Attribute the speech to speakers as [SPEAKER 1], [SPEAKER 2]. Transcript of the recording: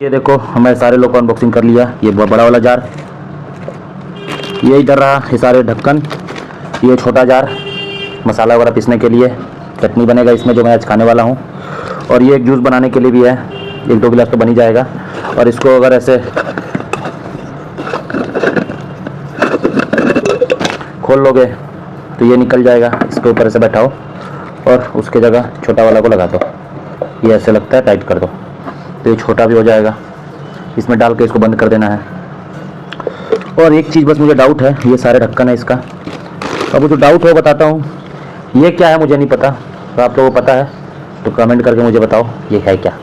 [SPEAKER 1] ये देखो हमें सारे लोग को अनबॉक्सिंग कर लिया। ये बहुत बड़ा वाला जार, ये इधर रहा, ये सारे ढक्कन, ये छोटा जार मसाला वगैरह पीसने के लिए, चटनी बनेगा इसमें जो मैं आज खाने वाला हूँ। और ये एक जूस बनाने के लिए भी है, 1-2 गिलास तो बन ही जाएगा। और इसको अगर ऐसे खोल लोगे तो ये निकल जाएगा। इसके ऊपर ऐसे बैठाओ और उसके जगह छोटा वाला को लगा दो, ये ऐसे लगता है, टाइट कर दो तो ये छोटा भी हो जाएगा। इसमें डाल के इसको बंद कर देना है। और एक चीज़ बस मुझे डाउट है, ये सारे ढक्कन है इसका। अब जो डाउट हो बताता हूँ, ये क्या है मुझे नहीं पता, तो आप लोगों को पता है तो कमेंट करके मुझे बताओ ये है क्या।